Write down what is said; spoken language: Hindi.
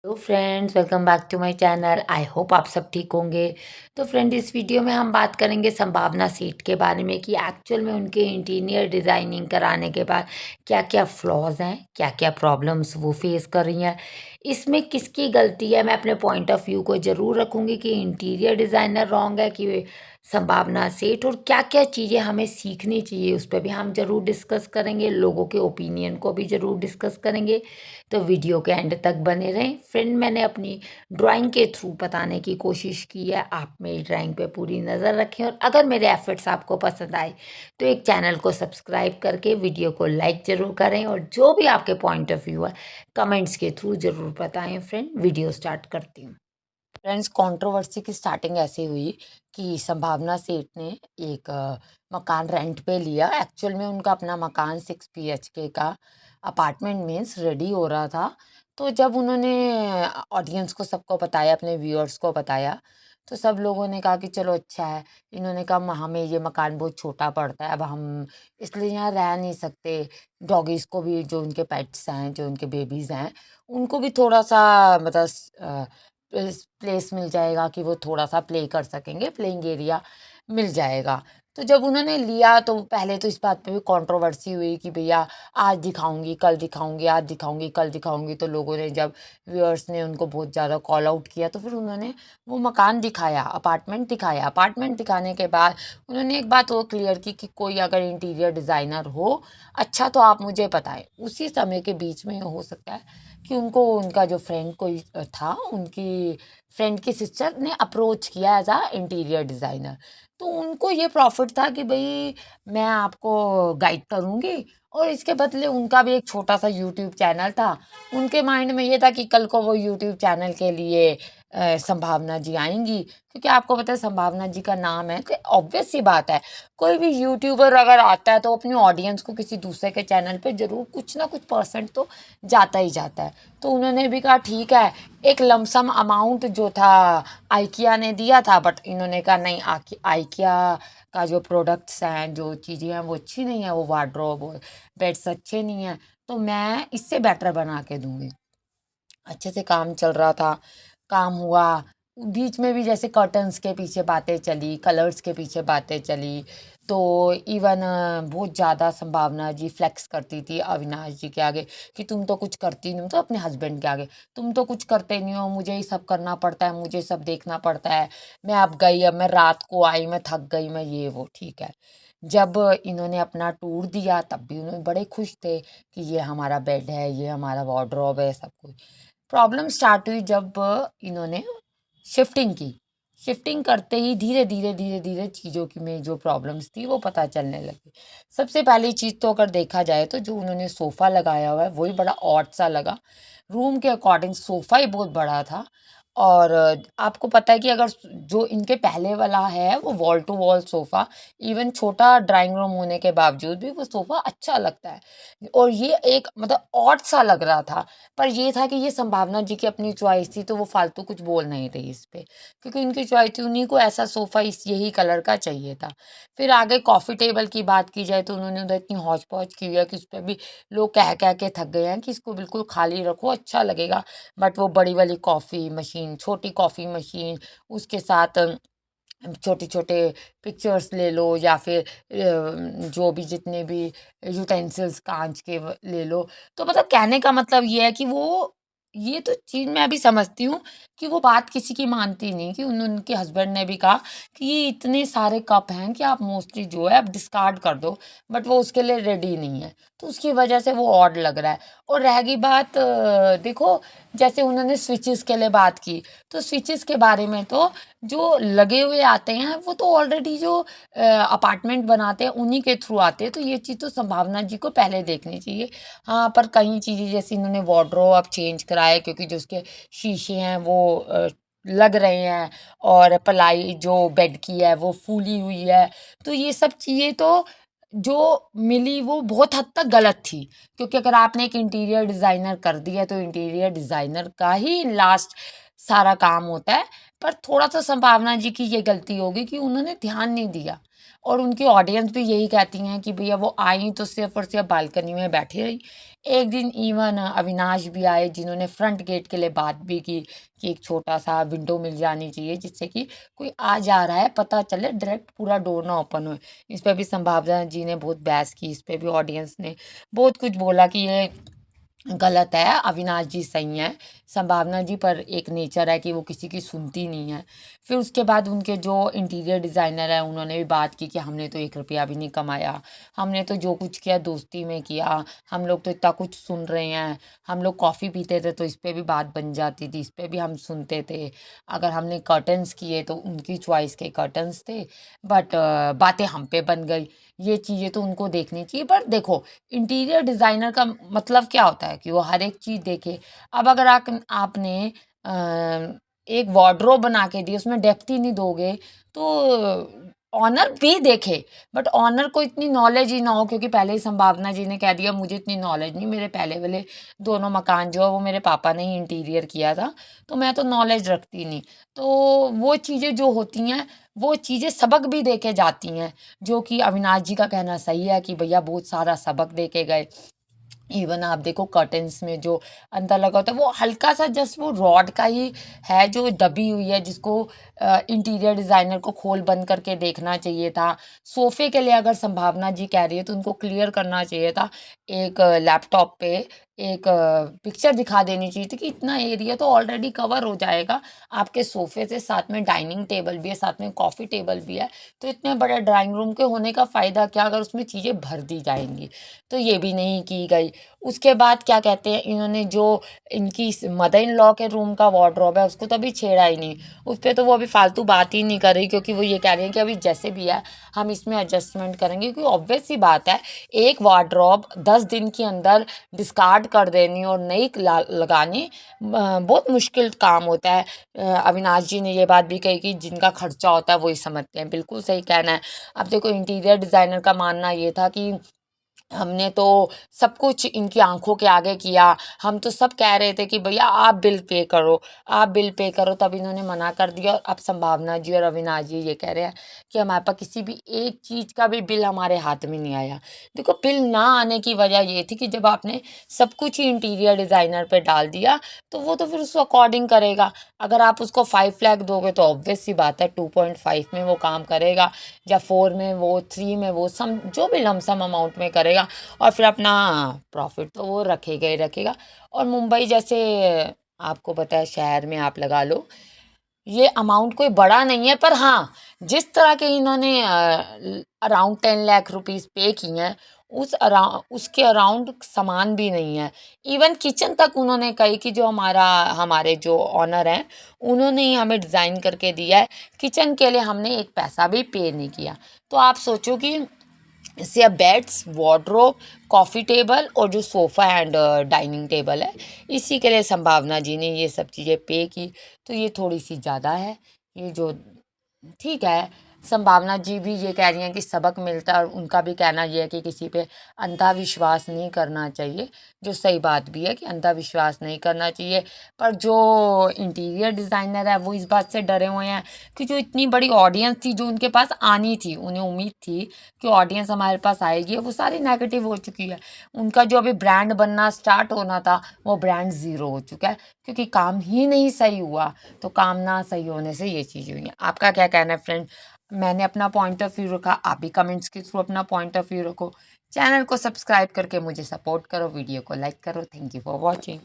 Hello friends, welcome back to my channel. I hope आप सब ठीक होंगे। तो फ्रेंड, इस वीडियो में हम बात करेंगे संभावना सीट के बारे में कि एक्चुअल में उनके इंटीरियर डिज़ाइनिंग कराने के बाद क्या क्या फ्लॉज हैं, क्या क्या प्रॉब्लम्स वो फेस कर रही हैं, इसमें किसकी गलती है। मैं अपने पॉइंट ऑफ व्यू को ज़रूर रखूँगी कि इंटीरियर डिज़ाइनर रॉन्ग है कि संभावना सेठ, और क्या क्या चीज़ें हमें सीखनी चाहिए उस पर भी हम ज़रूर डिस्कस करेंगे। लोगों के ओपिनियन को भी ज़रूर डिस्कस करेंगे। तो वीडियो के एंड तक बने रहें। फ्रेंड, मैंने अपनी ड्राइंग के थ्रू बताने की कोशिश की है, आप मेरी ड्राइंग पे पूरी नज़र रखें, और अगर मेरे एफर्ट्स आपको पसंद आए तो एक चैनल को सब्सक्राइब करके वीडियो को लाइक ज़रूर करें, और जो भी आपके पॉइंट ऑफ व्यू है कमेंट्स के थ्रू ज़रूर बताएं। फ्रेंड, वीडियो स्टार्ट करती हूँ। फ्रेंड्स, कंट्रोवर्सी की स्टार्टिंग ऐसे हुई कि संभावना सेठ ने एक मकान रेंट पे लिया। एक्चुअल में उनका अपना मकान 6 BHK का अपार्टमेंट मीन्स रेडी हो रहा था। तो जब उन्होंने ऑडियंस को सबको बताया, अपने व्यूअर्स को बताया, तो सब लोगों ने कहा कि चलो अच्छा है। इन्होंने कहा हमें ये मकान बहुत छोटा पड़ता है, अब हम इसलिए यहाँ रह नहीं सकते। डॉगीज़ को भी, जो उनके पेट्स हैं, जो उनके बेबीज़ हैं, उनको भी थोड़ा सा मतलब प्लेस मिल जाएगा कि वो थोड़ा-सा प्ले कर सकेंगे, प्लेइंग एरिया मिल जाएगा। तो जब उन्होंने लिया तो पहले तो इस बात पे भी कंट्रोवर्सी हुई कि भैया आज दिखाऊँगी, कल दिखाऊँगी, आज दिखाऊँगी, कल दिखाऊँगी। तो लोगों ने, जब व्यूअर्स ने उनको बहुत ज़्यादा कॉल आउट किया, तो फिर उन्होंने वो मकान दिखाया, अपार्टमेंट दिखाया। अपार्टमेंट दिखाने के बाद उन्होंने एक बात और क्लियर की कि कोई अगर इंटीरियर डिज़ाइनर हो, अच्छा तो आप मुझे बताएँ। उसी समय के बीच में हो सकता है कि उनको उनका जो फ्रेंड कोई था, उनकी फ्रेंड की सिस्टर ने अप्रोच किया एज़ इंटीरियर डिज़ाइनर। तो उनको ये प्रॉफ़िट था कि भई मैं आपको गाइड करूँगी, और इसके बदले उनका भी एक छोटा-सा यूट्यूब चैनल था। उनके माइंड में ये था कि कल को वो यूट्यूब चैनल के लिए संभावना जी आएँगी, क्योंकि आपको पता है संभावना जी का नाम है, तो ऑब्वियस सी बात है, कोई भी यूट्यूबर अगर आता है तो अपनी ऑडियंस को किसी दूसरे के चैनल पे ज़रूर कुछ ना कुछ परसेंट तो जाता ही जाता है। तो उन्होंने भी कहा ठीक है। एक लमसम अमाउंट जो था आइकिया ने दिया था, बट इन्होंने कहा नहीं, आइकिया का जो प्रोडक्ट्स हैं, जो चीज़ें हैं, वो अच्छी नहीं है, वो वार्डरोब और बेड्स अच्छे नहीं हैं, तो मैं इससे बेटर बना के दूंगी। अच्छे से काम चल रहा था, काम हुआ। बीच में भी जैसे कर्टन्स के पीछे बातें चली, कलर्स के पीछे बातें चली। तो इवन बहुत ज़्यादा संभावना जी फ्लेक्स करती थी अविनाश जी के आगे कि तुम तो कुछ करती नहीं हो, तो अपने हस्बैंड के आगे, तुम तो कुछ करते नहीं हो, मुझे ही सब करना पड़ता है, मुझे सब देखना पड़ता है। मैं अब गई, अब मैं रात को आई, मैं थक गई, मैं ये वो, ठीक है। जब इन्होंने अपना टूर दिया तब भी उन्होंने बड़े खुश थे कि ये हमारा बेड है, ये हमारा वार्डरोब है, सब कुछ। प्रॉब्लम स्टार्ट हुई जब इन्होंने शिफ्टिंग की। शिफ्टिंग करते ही धीरे धीरे धीरे धीरे चीज़ों की में जो प्रॉब्लम्स थी वो पता चलने लगी। सबसे पहली चीज़ तो अगर देखा जाए तो जो उन्होंने सोफ़ा लगाया हुआ है वही बड़ा ऑड सा लगा। रूम के अकॉर्डिंग सोफ़ा ही बहुत बड़ा था। और आपको पता है कि अगर जो इनके पहले वाला है वो wall to wall sofa, even छोटा ड्राइंग रूम होने के बावजूद भी वो सोफ़ा अच्छा लगता है, और ये एक मतलब ऑड सा लग रहा था। पर ये था कि ये संभावना जी की अपनी चॉइस थी, तो वो फालतू कुछ बोल नहीं रही इस पे, क्योंकि उनकी चॉइस थी, उन्हीं को ऐसा सोफ़ा इस यही कलर का चाहिए था। फिर आगे कॉफ़ी टेबल की बात की जाए तो उन्होंने उधर इतनी हौच-पौच की है कि उस पे भी लोग कह-कह के थक गए हैं कि इसको बिल्कुल खाली रखो, अच्छा लगेगा। बट वो बड़ी वाली कॉफ़ी मशीन, छोटी कॉफ़ी मशीन, उसके साथ छोटे-छोटे पिक्चर्स ले लो, या फिर जो भी जितने भी यूटेंसिल्स काँच के ले लो। तो मतलब कहने का मतलब ये है कि वो, ये तो चीज़ मैं भी समझती हूँ कि वो बात किसी की मानती नहीं, कि उनके हस्बैंड ने भी कहा कि ये इतने सारे कप हैं कि आप मोस्टली जो है आप डिस्कार्ड कर दो, बट वो उसके लिए रेडी नहीं है। तो उसकी वजह से वो ऑड लग रहा है। और रह गई बात, देखो, जैसे उन्होंने स्विचेस के लिए बात की, तो स्विचेस के बारे में तो जो लगे हुए आते हैं वो तो ऑलरेडी जो अपार्टमेंट बनाते हैं उन्हीं के थ्रू आते हैं, तो ये चीज़ तो संभावना जी को पहले देखनी चाहिए। हाँ, पर कई चीज़ें जैसे इन्होंने वार्डरोब अब चेंज कराए, क्योंकि जो उसके शीशे हैं वो लग रहे हैं, और पलाई जो बेड की है वो फूली हुई है। तो ये सब चीज़ें तो जो मिली वो बहुत हद तक गलत थी, क्योंकि अगर आपने एक इंटीरियर डिज़ाइनर कर दिया तो इंटीरियर डिज़ाइनर का ही लास्ट सारा काम होता है। पर थोड़ा-सा संभावना जी की ये गलती होगी कि उन्होंने ध्यान नहीं दिया, और उनकी ऑडियंस भी यही कहती हैं कि भैया वो आई तो सिर्फ और सिर्फ बालकनी में बैठी रही। एक दिन इवन अविनाश भी आए जिन्होंने फ्रंट गेट के लिए बात भी की कि एक छोटा सा विंडो मिल जानी चाहिए जिससे कि कोई आ जा रहा है पता चले, डायरेक्ट पूरा डोर ना ओपन हो। इस पे भी संभावना जी ने बहुत बहस की, इस पे भी ऑडियंस ने बहुत कुछ बोला कि ये गलत है, अविनाश जी सही हैं। संभावना जी पर एक नेचर है कि वो किसी की सुनती नहीं है। फिर उसके बाद उनके जो इंटीरियर डिज़ाइनर हैं उन्होंने भी बात की कि हमने तो 1 रुपया भी नहीं कमाया, हमने तो जो कुछ किया दोस्ती में किया, हम लोग तो इतना कुछ सुन रहे हैं। हम लोग कॉफ़ी पीते थे तो इस पे भी बात बन जाती थी, इस पे भी हम सुनते थे। अगर हमने कर्टन्स किए तो उनकी चॉइस के कर्टन्स थे, बट बातें हम पे बन गई। ये चीज़ें तो उनको देखनी चाहिए। पर देखो, इंटीरियर डिज़ाइनर का मतलब क्या होता है कि वो हर एक चीज़ देखे। अब अगर आपने एक वार्डरोब बना के दी, उसमें डेप्थ ही नहीं दोगे तो ऑनर भी देखे, बट ऑनर को इतनी नॉलेज ही ना हो, क्योंकि पहले ही संभावना जी ने कह दिया मुझे इतनी नॉलेज नहीं, मेरे पहले वाले दोनों मकान जो है वो मेरे पापा ने ही इंटीरियर किया था, तो मैं तो नॉलेज रखती नहीं। तो वो चीज़ें जो होती हैं वो चीज़ें सबक भी दे के जाती हैं, जो कि अविनाश जी का कहना सही है कि भैया बहुत सारा सबक दे के गए। इवन आप देखो कर्टेन्स में जो अंदर लगा होता है वो हल्का सा जस्ट वो रॉड का ही है जो दबी हुई है, जिसको इंटीरियर डिज़ाइनर को खोल बंद करके देखना चाहिए था। सोफ़े के लिए अगर संभावना जी कह रही है तो उनको क्लियर करना चाहिए था। एक लैपटॉप पे एक पिक्चर दिखा देनी चाहिए थी कि इतना एरिया तो ऑलरेडी कवर हो जाएगा आपके सोफ़े से, साथ में डाइनिंग टेबल भी है, साथ में कॉफ़ी टेबल भी है, तो इतने बड़े ड्राइंग रूम के होने का फ़ायदा क्या अगर उसमें चीज़ें भर दी जाएंगी। तो ये भी नहीं की गई। उसके बाद क्या कहते हैं, इन्होंने जो इनकी मदर इन लॉ के रूम का वार्डरोब है उसको तो अभी छेड़ा ही नहीं, उस पर तो वो अभी फालतू बात ही नहीं कर रही, क्योंकि वो ये कह रही है कि अभी जैसे भी है हम इसमें एडजस्टमेंट करेंगे। क्योंकि ऑब्वियस सी बात है, एक वार्डरोब 10 दिन के अंदर डिस्कार्ड कर देनी और नई लगानी बहुत मुश्किल काम होता है। अविनाश जी ने ये बात भी कही कि जिनका खर्चा होता है वही समझते हैं, बिल्कुल सही कहना है। अब देखो, इंटीरियर डिज़ाइनर का मानना ये था कि हमने तो सब कुछ इनकी आंखों के आगे किया, हम तो सब कह रहे थे कि भैया आप बिल पे करो, आप बिल पे करो, तब इन्होंने मना कर दिया। और अब संभावना जी और अविनाश जी ये कह रहे हैं कि हमारे पास किसी भी एक चीज़ का भी बिल हमारे हाथ में नहीं आया। देखो, बिल ना आने की वजह ये थी कि जब आपने सब कुछ ही इंटीरियर डिज़ाइनर पे डाल दिया तो वो तो फिर उस अकॉर्डिंग करेगा। अगर आप उसको 5 लाख दोगे तो ऑब्वियस सी बात है 2.5 में वो काम करेगा, या 4 में वो, 3 में वो, सम जो भी लमसम अमाउंट में करेगा, और फिर अपना प्रॉफिट तो वो रखेगा ही रखेगा। और मुंबई जैसे आपको पता है शहर में आप लगा लो, ये अमाउंट कोई बड़ा नहीं है, पर हाँ, जिस तरह के इन्होंने अराउंड 10 लाख रुपीज़ पे किए हैं, उसके अराउंड सामान भी नहीं है। इवन किचन तक उन्होंने कही कि जो हमारे जो ऑनर हैं उन्होंने ही हमें डिज़ाइन करके दिया है, किचन के लिए हमने एक पैसा भी पे नहीं किया। तो आप सोचो कि इससे अब बेड्स, वार्डरोब, कॉफ़ी टेबल और जो सोफ़ा एंड डाइनिंग टेबल है, इसी के लिए संभावना जी ने ये सब चीज़ें पे की। तो ये थोड़ी सी ज़्यादा है, ये जो ठीक है। संभावना जी भी ये कह रही हैं कि सबक मिलता है, और उनका भी कहना ये है कि किसी पे अंधा विश्वास नहीं करना चाहिए, जो सही बात भी है कि अंधा विश्वास नहीं करना चाहिए। पर जो इंटीरियर डिज़ाइनर है वो इस बात से डरे हुए हैं कि जो इतनी बड़ी ऑडियंस थी जो उनके पास आनी थी, उन्हें उम्मीद थी कि ऑडियंस हमारे पास आएगी, वो सारी नेगेटिव हो चुकी है। उनका जो अभी ब्रांड बनना स्टार्ट होना था वो ब्रांड ज़ीरो हो चुका है, क्योंकि काम ही नहीं सही हुआ। तो काम ना सही होने से ये चीज़ हुई है। आपका क्या कहना है फ्रेंड? मैंने अपना पॉइंट ऑफ व्यू रखा, आप भी कमेंट्स के थ्रू अपना पॉइंट ऑफ व्यू रखो। चैनल को सब्सक्राइब करके मुझे सपोर्ट करो, वीडियो को लाइक करो। Thank you for watching.